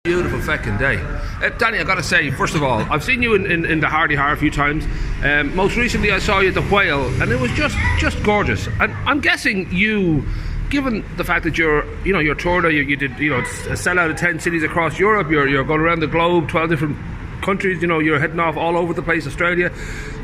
Beautiful feckin' day. Danny, I gotta say, first of all, I've seen you in the Hardy Har a few times. Most recently I saw you at the Whale, and it was just gorgeous. And I'm guessing you, given the fact that you're toured, you did a sellout of 10 cities across Europe, you're going around the globe, 12 different countries, you're heading off all over the place, Australia.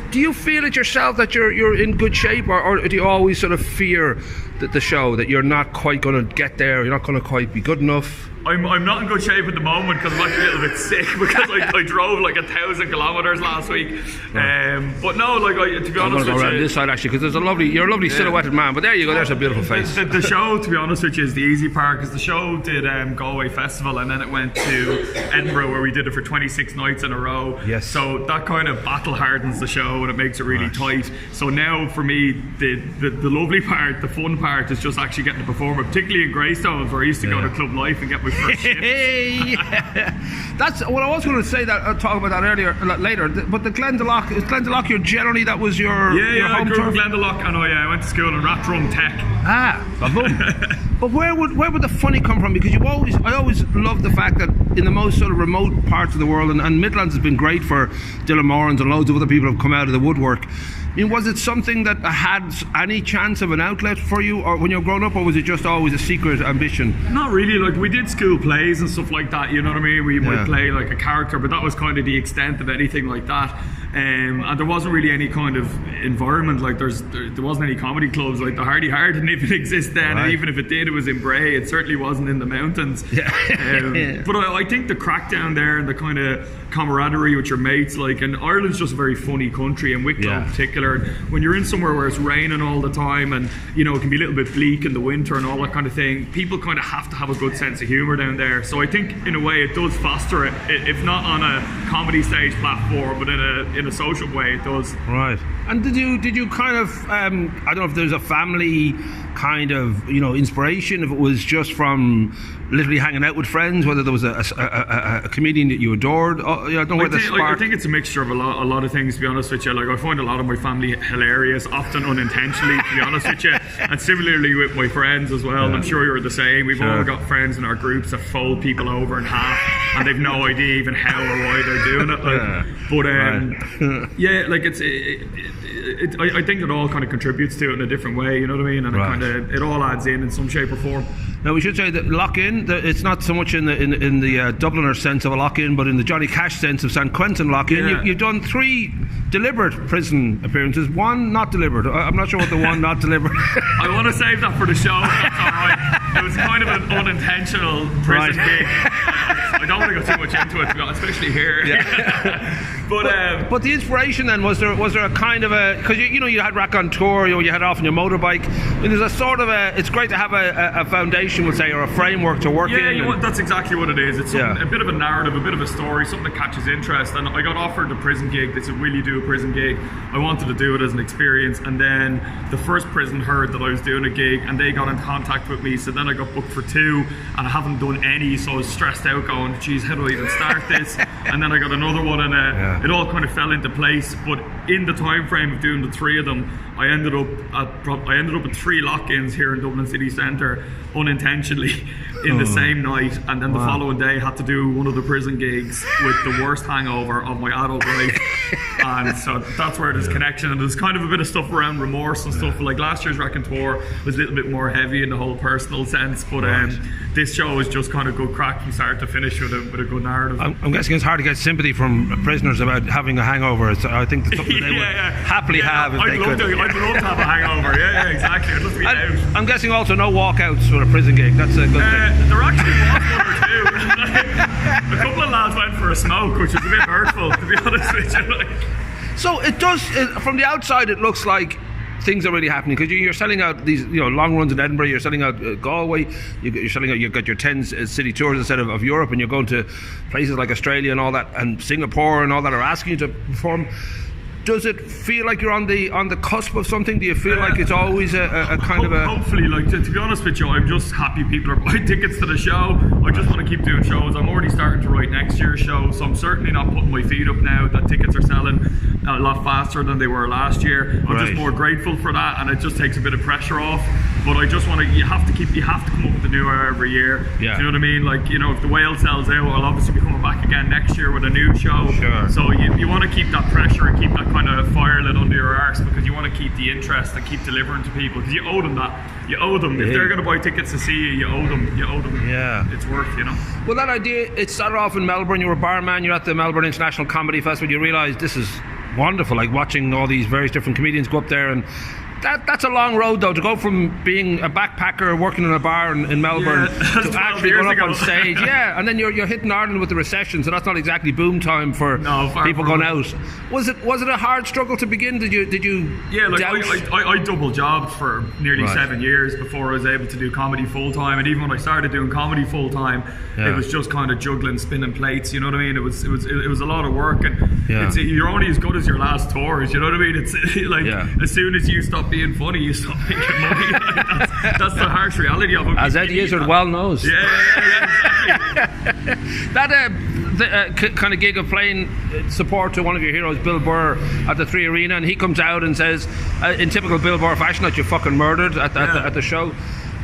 Do you feel it yourself that you're in good shape, or do you always sort of fear that the show, that you're not quite going to get there, you're not going to quite be good enough? I'm not in good shape at the moment because I'm actually a little bit sick because I drove like 1,000 kilometers last week. But no, to be honest with you, I'm going to go around this side actually because you're a lovely silhouetted man. But there you go, there's a beautiful face. The show, to be honest with you, is the easy part because the show did Galway Festival and then it went to Edinburgh where we did it for 26 nights in a row. Yes. So that kind of battle hardens the show and it makes it really tight. So now for me, the lovely part, the fun part is just actually getting to perform, particularly in Greystones where I used to go to Club Life and get my first shift. That's what I was going to say. That I'll talk about that later. But the Glendalough, is Glendalough that was your home I grew up turf? in Glendalough and I went to school in Rathdrum Tech. But where would the funny come from? Because I always loved the fact that in the most sort of remote parts of the world, and Midlands has been great for Dylan Morans and loads of other people have come out of the woodwork. I mean, was it something that had any chance of an outlet for you, or when you were growing up, or was it just always a secret ambition? Not really. Like, we did school plays and stuff like that, you know what I mean? We might play like a character, but that was kind of the extent of anything like that. And there wasn't really any kind of environment, like there wasn't any comedy clubs, like the Hardy Har didn't even exist then, and even if it did, it was in Bray, it certainly wasn't in the mountains. But I think the crack down there and the kind of camaraderie with your mates, and Ireland's just a very funny country, and Wicklow in particular. When you're in somewhere where it's raining all the time and it can be a little bit bleak in the winter and all that kind of thing, people kind of have to have a good sense of humour down there. So I think in a way it does foster it, if not on a comedy stage platform, but in a social way it does. Right. And did you kind of I don't know if there's a family kind of inspiration, if it was just from literally hanging out with friends, whether there was a comedian that you adored? I think it's a mixture of a lot of things, to be honest with you. Like, I find a lot of my family hilarious, often unintentionally, to be honest with you, and similarly with my friends as well. I'm sure you're the same. We've all got friends in our groups that fold people over in half and they've no idea even how or why they're doing it. I think it all kind of contributes to it in a different way, you know what I mean? And it all adds in some shape or form. Now we should say that lock-in, it's not so much in the Dubliner sense of a lock-in, but in the Johnny Cash sense of San Quentin lock-in. You've done 3 deliberate prison appearances, 1 not deliberate. I'm not sure what the 1 not deliberate. I want to save that for the show. That's all right. It was kind of an unintentional prison gig. I don't want to go too much into it, especially here. But the inspiration then, was there a kind of a, because you had Rack on Tour, you had off on your motorbike. I mean, there's a sort of it's great to have a foundation, we'll say, or a framework to work in. That's exactly what it is. It's a bit of a narrative, a bit of a story, something that catches interest. And I got offered a prison gig. They said, will you do a prison gig? I wanted to do it as an experience. And then the first prison heard that I was doing a gig and they got in contact with me. So then I got booked for 2 and I haven't done any. So I was stressed out going, geez, how do I even start this? And then I got another one and it all kind of fell into place. But in the time frame of doing the 3 of them, I ended up at 3 lock-ins here in Dublin City Centre unintentionally in the same night, and then the following day had to do one of the prison gigs with the worst hangover of my adult life. And so that's where there's connection, and there's kind of a bit of stuff around remorse and stuff. Like last year's Rack on Tour was a little bit more heavy in the whole personal sense, but this show was just kind of good crack from start to finish with a good narrative. I'm guessing it's hard to get sympathy from prisoners about having a hangover. So I think it's something they would happily have if they could. I'd love to have a hangover. Yeah, exactly. I'd love to be out. I'm guessing also no walkouts with a prison gig. That's a good thing. There actually was 1 or 2. A couple of lads went for a smoke, which was a bit hurtful, to be honest with you. So it does, from the outside, it looks like things are really happening, because you're selling out these long runs in Edinburgh, you're selling out Galway, you're selling out, you've got your 10 city tours instead of Europe, and you're going to places like Australia and all that, and Singapore and all that are asking you to perform. Does it feel like you're on the cusp of something? Do you feel like it's always a kind of a... Hopefully, to be honest with you, I'm just happy people are buying tickets to the show. I just want to keep doing shows. I'm already starting to write next year's show, so I'm certainly not putting my feet up now that tickets are selling a lot faster than they were last year. I'm just more grateful for that, and it just takes a bit of pressure off. But I just want to, you have to come up with a new hour every year. Yeah. Do you know what I mean? Like, you know, if the whale sells out, I'll obviously be coming back again next year with a new show. Sure. So you want to keep that pressure and keep that kind of fire lit under your arse, because you want to keep the interest and keep delivering to people, because you owe them that. You owe them. If they're going to buy tickets to see you, you owe them. Yeah. It's worth, you know. Well, that idea, it started off in Melbourne. You were a barman, you're at the Melbourne International Comedy Festival. You realised this is wonderful, like watching all these various different comedians go up there, and that's a long road though, to go from being a backpacker working in a bar in Melbourne to actually going up on stage. Yeah, and then you're hitting Ireland with the recession, so that's not exactly boom time for people going out. Was it a hard struggle to begin? Did you Yeah, like doubt? I double jobbed for nearly 7 years before I was able to do comedy full time, and even when I started doing comedy full time, it was just kind of juggling, spinning plates. You know what I mean? It was a lot of work, and you're only as good as your last tours. You know what I mean? It's like as soon as you stop being funny, you stop making money. Like, that's the harsh reality of it. As Eddie Izzard well knows. Yeah, exactly. That kind of gig of playing support to one of your heroes, Bill Burr, at the 3 Arena, and he comes out and says, in typical Bill Burr fashion, that you're fucking murdered at the show.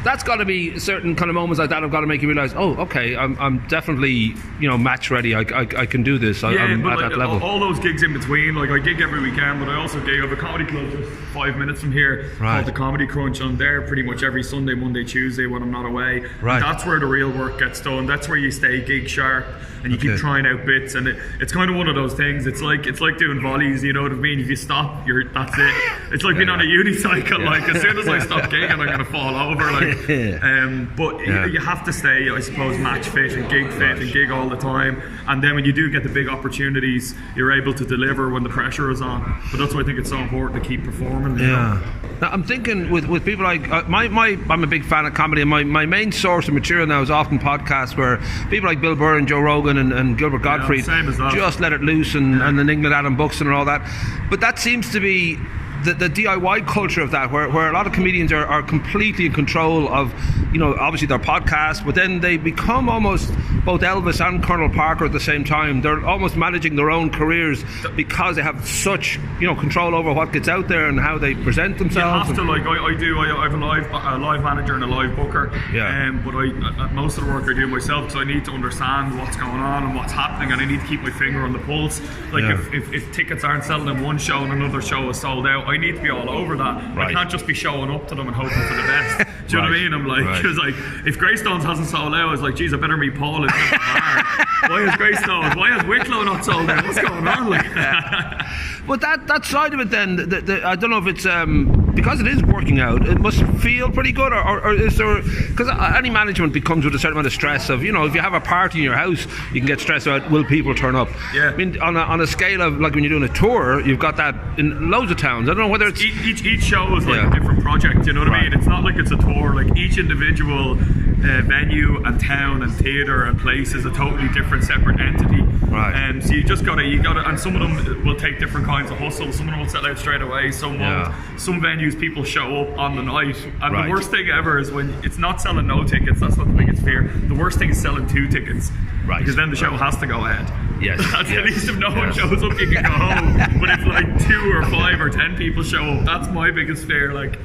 That's got to be certain kind of moments like that have got to make you realise, oh, okay, I'm definitely, you know, match ready. I can do this. I'm at that level. All those gigs in between, like I gig every weekend, but I also gig at a comedy club just 5 minutes from here called the Comedy Crunch. I'm there pretty much every Sunday, Monday, Tuesday when I'm not away. Right. That's where the real work gets done. That's where you stay gig sharp and you keep trying out bits. And it's kind of one of those things. It's like doing volleys. You know what I mean? If you stop, that's it. It's like being on a unicycle. Like as soon as I stop gigging, I'm gonna fall over. Like. But you have to stay, I suppose, match fit and gig fit and gig all the time, and then when you do get the big opportunities, you're able to deliver when the pressure is on. But that's why I think it's so important to keep performing. You know? Now I'm thinking with people like I'm a big fan of comedy, and my main source of material now is often podcasts where people like Bill Burr and Joe Rogan and Gilbert Gottfried just let it loose, and then England Adam Buxton and all that. But that seems to be the DIY culture of that, where a lot of comedians are completely in control of, you know, obviously their podcast, but then they become almost both Elvis and Colonel Parker at the same time. They're almost managing their own careers because they have such, you know, control over what gets out there and how they present themselves. You have to, like I have a live manager and a live booker, but most of the work I do myself, because I need to understand what's going on and what's happening, and I need to keep my finger on the pulse. Like if tickets aren't selling in one show and another show is sold out, I need to be all over that. I can't just be showing up to them and hoping for the best. Do you know what I mean? I'm like, because like if Greystones hasn't sold out, I was like, geez, I better meet Paul in the bar. Why is Greystones? Why is Wicklow not sold out? What's going on? Like, but that side of it, then, I don't know if it's because it is working out. It must feel pretty good, or is there? Because any management becomes with a certain amount of stress of, you know, if you have a party in your house, you can get stressed about, will people turn up? Yeah. I mean, on a scale of like when you're doing a tour, you've got that in loads of towns. I don't know whether it's each show is like a different project. You know what I mean? It's not like it's a tour. Like each individual venue and town and theatre and place is a totally different, separate entity. Right. So you gotta, and some of them will take different kinds of hustle. Some of them will sell out straight away. Some won't. Some venues, people show up on the night, and the worst thing ever is when it's not selling no tickets. That's not the biggest fear. The worst thing is selling 2 tickets. Right. Because then the show has to go ahead. Yes. At least if no one shows up, you can go home. But if like 2 or 5 or 10 people show up, that's my biggest fear. Like,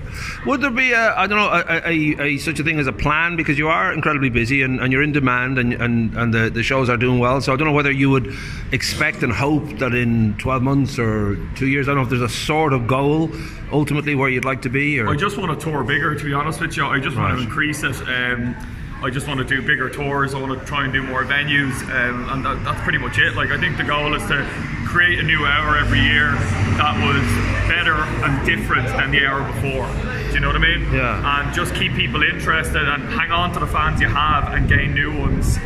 would there be a such a thing as a plan, because you are incredibly busy and you're in demand and the shows are doing well? So I don't know whether you would expect and hope that in 12 months or 2 years, I don't know if there's a sort of goal ultimately where you'd like to be, or I just want to tour bigger, to be honest with you. I just want to increase it. I just want to do bigger tours. I want to try and do more venues, and that's pretty much it. Like, I think the goal is to create a new hour every year that was better and different than the hour before. Do you know what I mean? Yeah. And just keep people interested and hang on to the fans you have and gain new ones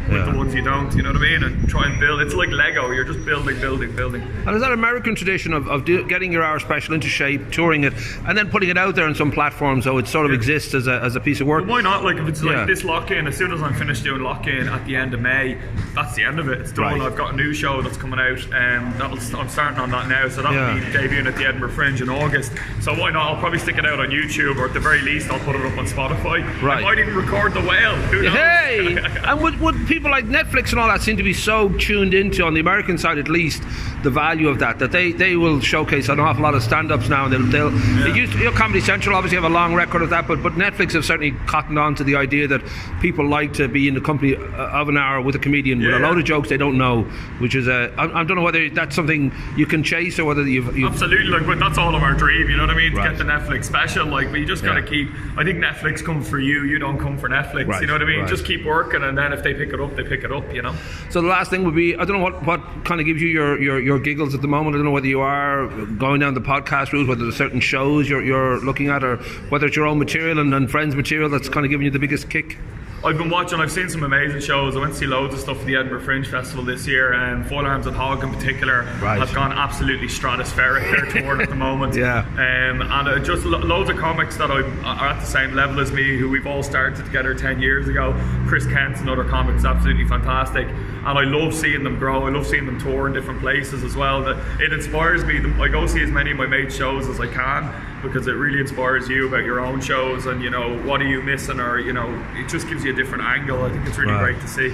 with the ones you don't, you know what I mean? And try and build. It's like Lego, you're just building. And is that American tradition of getting your hour special into shape, touring it, and then putting it out there on some platform so it sort of exists as a piece of work? Well, why not? Like, if it's like this lock-in, as soon as I'm finished doing lock-in at the end of May, that's the end of it. It's done. Right. I've got a new show that's coming out, I'm starting on that now, so that'll be debuting at the Edinburgh Fringe in August. So why not? I'll probably stick it out on YouTube, or at the very least I'll put it up on Spotify. Right. I might even record The Whale. Who knows? Hey! And would people people like Netflix and all that seem to be so tuned into, on the American side at least, the value of that they will showcase an awful lot of stand-ups now, and they'll it used to, Comedy Central obviously have a long record of that, but Netflix have certainly cottoned on to the idea that people like to be in the company of an hour with a comedian with a load of jokes they don't know, which is I don't know whether that's something you can chase or whether you've absolutely, like, but that's all of our dream, you know what I mean, to get the Netflix special, like, but you just gotta keep, I think Netflix comes for you don't come for Netflix, you know what I mean, just keep working, and then if they pick it up, they pick it up, you know. So the last thing would be, I don't know what kind of gives you your giggles at the moment. I don't know whether you are going down the podcast route, whether there's certain shows you're looking at, or whether it's your own material and friends' material that's kind of giving you the biggest kick. I've been watching, I've seen some amazing shows. I went to see loads of stuff at the Edinburgh Fringe Festival this year, and Foil Arms and Hog in particular have gone absolutely stratospheric. They're touring at the moment. And just loads of comics that are at the same level as me, who we've all started together 10 years ago. Chris Kent's another comic that's absolutely fantastic, and I love seeing them grow. I love seeing them tour in different places as well. That it inspires me. I go see as many of my mates' shows as I can, because it really inspires you about your own shows, and, you know, what are you missing, or, you know, it just gives you a different angle. I think it's really great to see.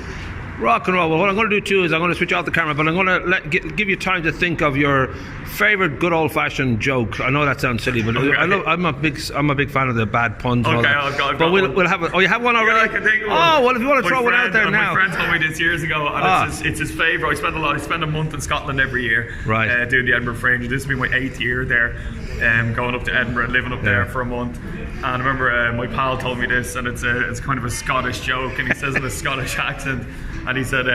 Rock and roll. Well, what I'm going to do too is I'm going to switch off the camera, but I'm going to give you time to think of your favourite good old-fashioned joke. I know that sounds silly, but I'm a big fan of the bad puns. And all that. I've got we'll have it. Oh, you have one already? Yeah, I can think of one. Oh, well, if you want to throw one out there now. My friend told me this years ago, and it's his favourite. I spend a month in Scotland every year, doing the Edinburgh Fringe. This will be my 8th year there, going up to Edinburgh and living up there for a month. And I remember my pal told me this, and it's kind of a Scottish joke, and he says in a Scottish accent, and he said,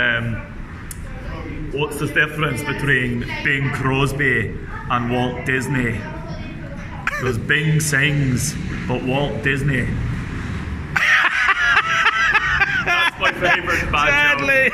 what's the difference between Bing Crosby and Walt Disney? Because Bing sings, but Walt Disney. That's my favourite bad joke.